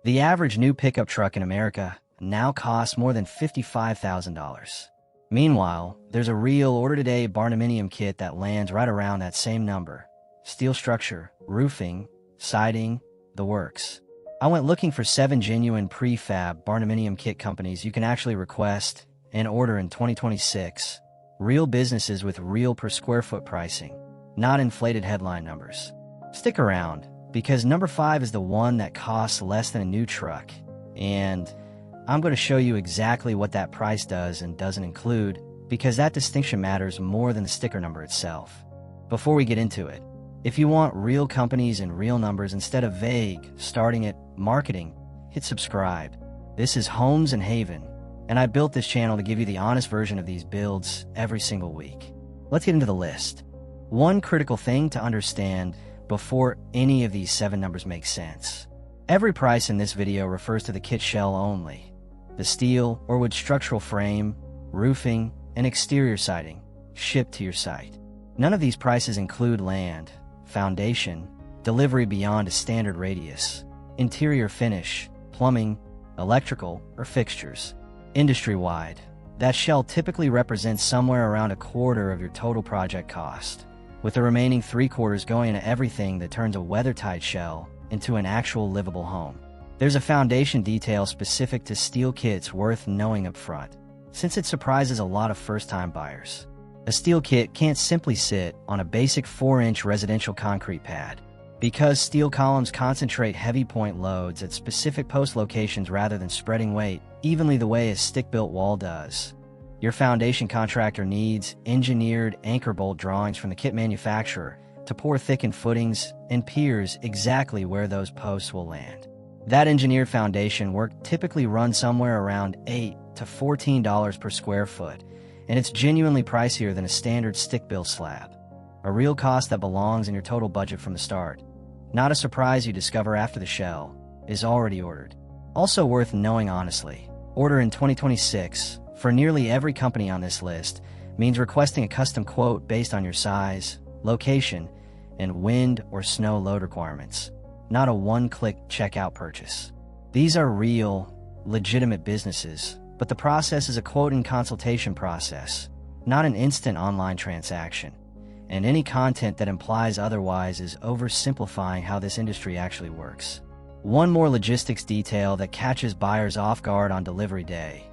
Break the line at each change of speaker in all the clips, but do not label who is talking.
The average new pickup truck in America now costs more than $55,000. Meanwhile, there's a real order-today Barndominium kit that lands right around that same number. Steel structure, roofing, siding, the works. I went looking for 7 genuine prefab Barndominium kit companies you can actually request and order in 2026. Real businesses with real per square foot pricing, not inflated headline numbers. Stick around, because number 5 is the one that costs less than a new truck. And I'm going to show you exactly what that price does and doesn't include, because that distinction matters more than the sticker number itself. Before we get into it, if you want real companies and real numbers instead of vague, starting at marketing, hit subscribe. This is Homes and Haven, and I built this channel to give you the honest version of these builds every single week. Let's get into the list. One critical thing to understand before any of these 7 numbers make sense. Every price in this video refers to the kit shell only. The steel or wood structural frame, roofing, and exterior siding shipped to your site. None of these prices include land, foundation, delivery beyond a standard radius, interior finish, plumbing, electrical, or fixtures. Industry-wide, that shell typically represents somewhere around a quarter of your total project cost, with the remaining 3/4 going into everything that turns a weather-tight shell into an actual livable home. There's a foundation detail specific to steel kits worth knowing up front, since it surprises a lot of first-time buyers. A steel kit can't simply sit on a basic 4-inch residential concrete pad. Because steel columns concentrate heavy point loads at specific post locations rather than spreading weight evenly the way a stick-built wall does. Your foundation contractor needs engineered anchor bolt drawings from the kit manufacturer to pour thickened footings and piers exactly where those posts will land. That engineered foundation work typically runs somewhere around $8 to $14 per square foot, and it's genuinely pricier than a standard stick-built slab. A real cost that belongs in your total budget from the start. Not a surprise you discover after the shell is already ordered. Also worth knowing honestly, order in 2026 for nearly every company on this list means requesting a custom quote based on your size, location, and wind or snow load requirements, not a one-click checkout purchase. These are real, legitimate businesses, but the process is a quote and consultation process, not an instant online transaction. And any content that implies otherwise is oversimplifying how this industry actually works. One more logistics detail that catches buyers off guard on delivery day.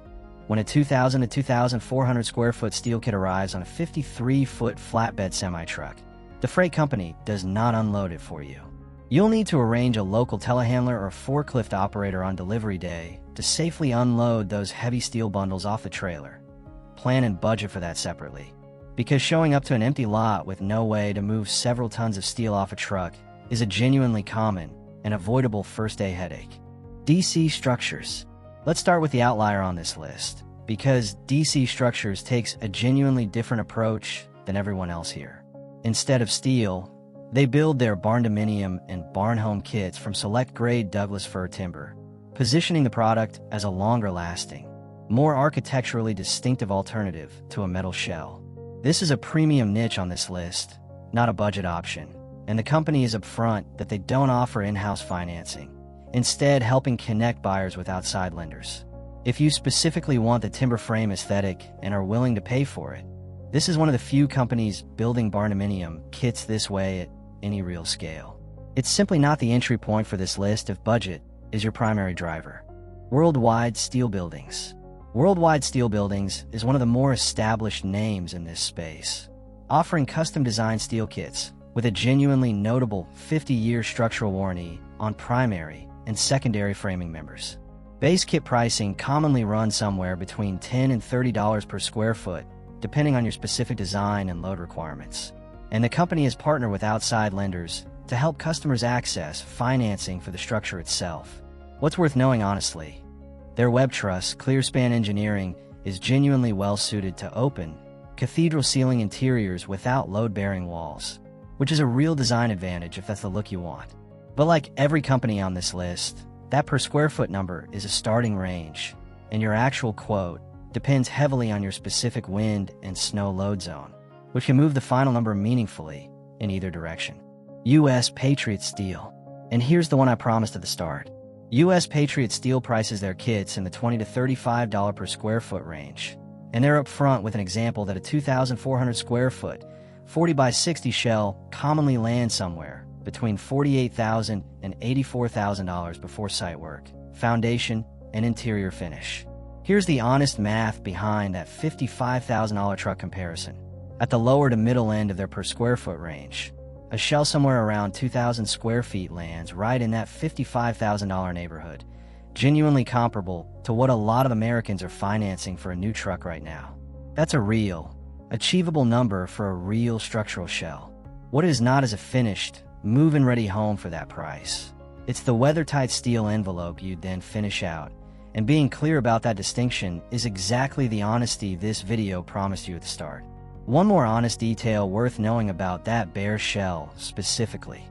When a 2,000 to 2,400 square foot steel kit arrives on a 53-foot flatbed semi-truck, the freight company does not unload it for you. You'll need to arrange a local telehandler or forklift operator on delivery day to safely unload those heavy steel bundles off the trailer. Plan and budget for that separately, because showing up to an empty lot with no way to move several tons of steel off a truck is a genuinely common and avoidable first-day headache. DC Structures. Let's start with the outlier on this list, because DC Structures takes a genuinely different approach than everyone else here. Instead of steel, they build their Barndominium and Barnhome kits from select-grade Douglas fir timber, positioning the product as a longer-lasting, more architecturally distinctive alternative to a metal shell. This is a premium niche on this list, not a budget option, and the company is upfront that they don't offer in-house financing, instead helping connect buyers with outside lenders. If you specifically want the timber frame aesthetic and are willing to pay for it, this is one of the few companies building Barndominium kits this way at any real scale. It's simply not the entry point for this list if budget is your primary driver. Worldwide Steel Buildings. Worldwide Steel Buildings is one of the more established names in this space, offering custom-designed steel kits with a genuinely notable 50-year structural warranty on primary and secondary framing members. Base kit pricing commonly runs somewhere between $10 and $30 per square foot, depending on your specific design and load requirements. And the company has partnered with outside lenders to help customers access financing for the structure itself. What's worth knowing honestly, their web truss clearspan engineering is genuinely well-suited to open, cathedral ceiling interiors without load-bearing walls, which is a real design advantage if that's the look you want. But like every company on this list, that per square foot number is a starting range, and your actual quote depends heavily on your specific wind and snow load zone, which can move the final number meaningfully in either direction. U.S. Patriot Steel. And here's the one I promised at the start. US Patriot Steel prices their kits in the $20 to $35 per square foot range, and they're up front with an example that a 2,400 square foot, 40 by 60 shell commonly lands somewhere between $48,000 and $84,000 before site work, foundation, and interior finish. Here's the honest math behind that $55,000 truck comparison. At the lower to middle end of their per square foot range, a shell somewhere around 2,000 square feet lands right in that $55,000 neighborhood, genuinely comparable to what a lot of Americans are financing for a new truck right now. That's a real, achievable number for a real structural shell. What is not is a finished, move-in ready home for that price. It's the weather-tight steel envelope you'd then finish out, and being clear about that distinction is exactly the honesty this video promised you at the start. One more honest detail worth knowing about that bare shell specifically.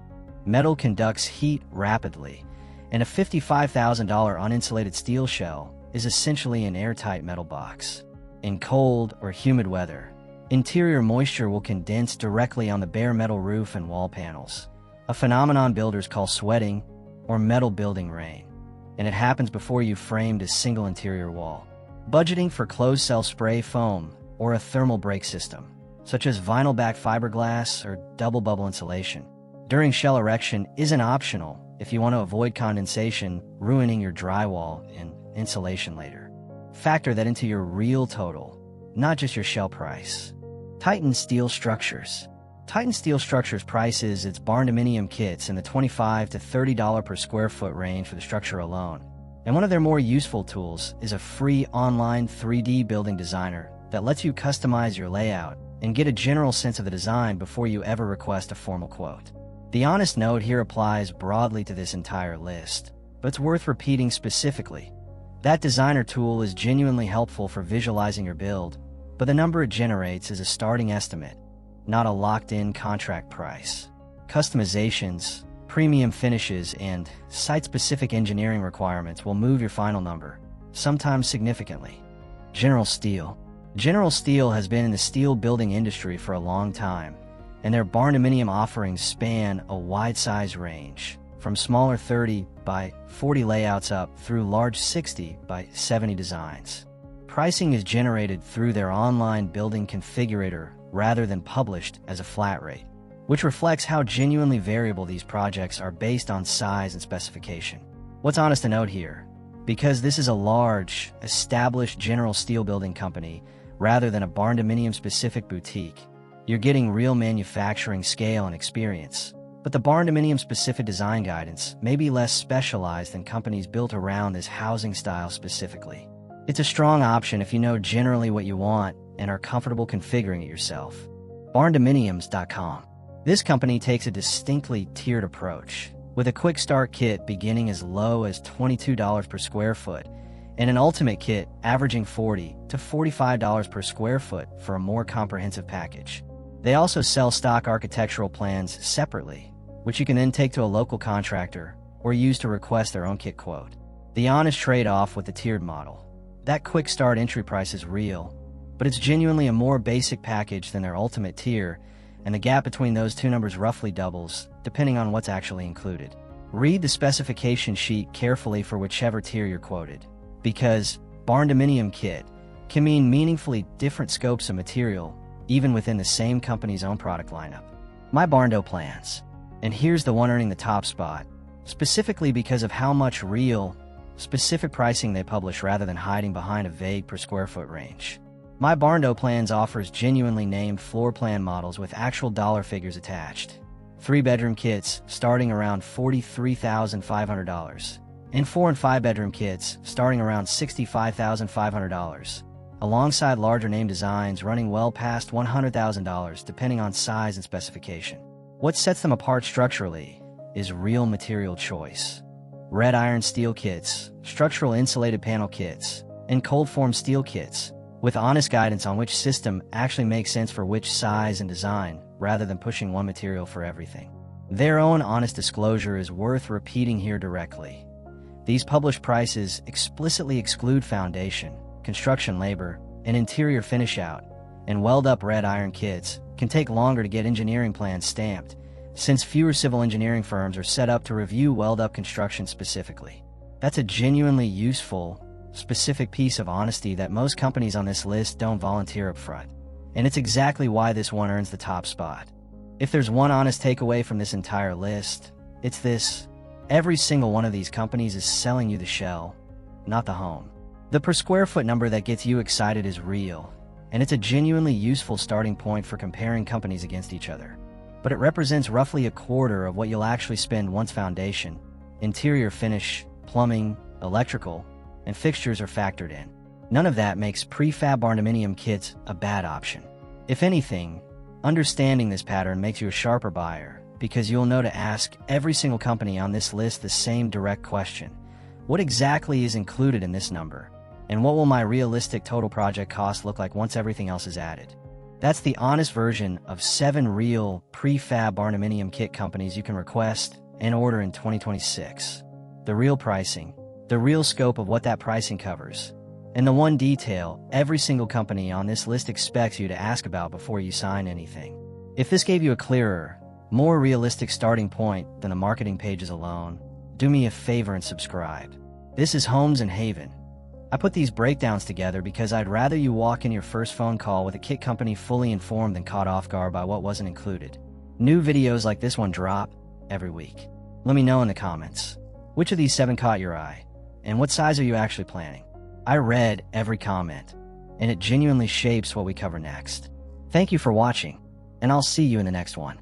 Metal conducts heat rapidly, and a $55,000 uninsulated steel shell is essentially an airtight metal box. In cold or humid weather, interior moisture will condense directly on the bare metal roof and wall panels, a phenomenon builders call sweating or metal building rain, and it happens before you've framed a single interior wall. Budgeting for closed-cell spray foam or a thermal break system, such as vinyl-backed fiberglass or double bubble insulation, during shell erection isn't optional if you want to avoid condensation ruining your drywall and insulation later. Factor that into your real total, not just your shell price. Titan Steel Structures. Titan Steel Structures prices its Barndominium kits in the $25 to $30 per square foot range for the structure alone. And one of their more useful tools is a free online 3D building designer that lets you customize your layout and get a general sense of the design before you ever request a formal quote. The honest note here applies broadly to this entire list, but it's worth repeating specifically. That designer tool is genuinely helpful for visualizing your build, but the number it generates is a starting estimate, not a locked-in contract price. Customizations, premium finishes, and site-specific engineering requirements will move your final number, sometimes significantly. General Steel. General Steel has been in the steel building industry for a long time, and their Barndominium offerings span a wide size range, from smaller 30 by 40 layouts up through large 60 by 70 designs. Pricing is generated through their online building configurator rather than published as a flat rate, which reflects how genuinely variable these projects are based on size and specification. What's honest to note here? Because this is a large, established general steel building company rather than a Barndominium-specific boutique, you're getting real manufacturing scale and experience. But the Barndominium-specific design guidance may be less specialized than companies built around this housing style specifically. It's a strong option if you know generally what you want and are comfortable configuring it yourself. Barndominiums.com. This company takes a distinctly tiered approach, with a quick start kit beginning as low as $22 per square foot, and an ultimate kit averaging $40 to $45 per square foot for a more comprehensive package. They also sell stock architectural plans separately, which you can then take to a local contractor or use to request their own kit quote. The honest trade-off with the tiered model. That quick start entry price is real, but it's genuinely a more basic package than their ultimate tier, and the gap between those two numbers roughly doubles, depending on what's actually included. Read the specification sheet carefully for whichever tier you're quoted, because Barndominium kit can mean meaningfully different scopes of material, even within the same company's own product lineup. My Barno Plans. And here's the one earning the top spot, specifically because of how much real, specific pricing they publish rather than hiding behind a vague per square foot range. My Barno Plans offers genuinely named floor plan models with actual dollar figures attached. 3-bedroom kits starting around $43,500, and 4 and 5-bedroom kits starting around $65,500, alongside larger name designs running well past $100,000 depending on size and specification. What sets them apart structurally is real material choice. Red iron steel kits, structural insulated panel kits, and cold form steel kits, with honest guidance on which system actually makes sense for which size and design, rather than pushing one material for everything. Their own honest disclosure is worth repeating here directly. These published prices explicitly exclude foundation, construction labor, and interior finish out, and weld-up red iron kits can take longer to get engineering plans stamped, since fewer civil engineering firms are set up to review weld-up construction specifically. That's a genuinely useful, specific piece of honesty that most companies on this list don't volunteer up front. And it's exactly why this one earns the top spot. If there's one honest takeaway from this entire list, it's this: every single one of these companies is selling you the shell, not the home. The per square foot number that gets you excited is real, and it's a genuinely useful starting point for comparing companies against each other. But it represents roughly a quarter of what you'll actually spend once foundation, interior finish, plumbing, electrical, and fixtures are factored in. None of that makes prefab barndominium kits a bad option. If anything, understanding this pattern makes you a sharper buyer, because you'll know to ask every single company on this list the same direct question: what exactly is included in this number? And what will my realistic total project cost look like once everything else is added? That's the honest version of 7 real prefab barndominium kit companies you can request and order in 2026. The real pricing, the real scope of what that pricing covers, and the one detail every single company on this list expects you to ask about before you sign anything. If this gave you a clearer, more realistic starting point than the marketing pages alone, do me a favor and subscribe. This is Homes and Haven. I put these breakdowns together because I'd rather you walk in your first phone call with a kit company fully informed than caught off guard by what wasn't included. New videos like this one drop every week. Let me know in the comments, which of these 7 caught your eye, and what size are you actually planning? I read every comment, and it genuinely shapes what we cover next. Thank you for watching, and I'll see you in the next one.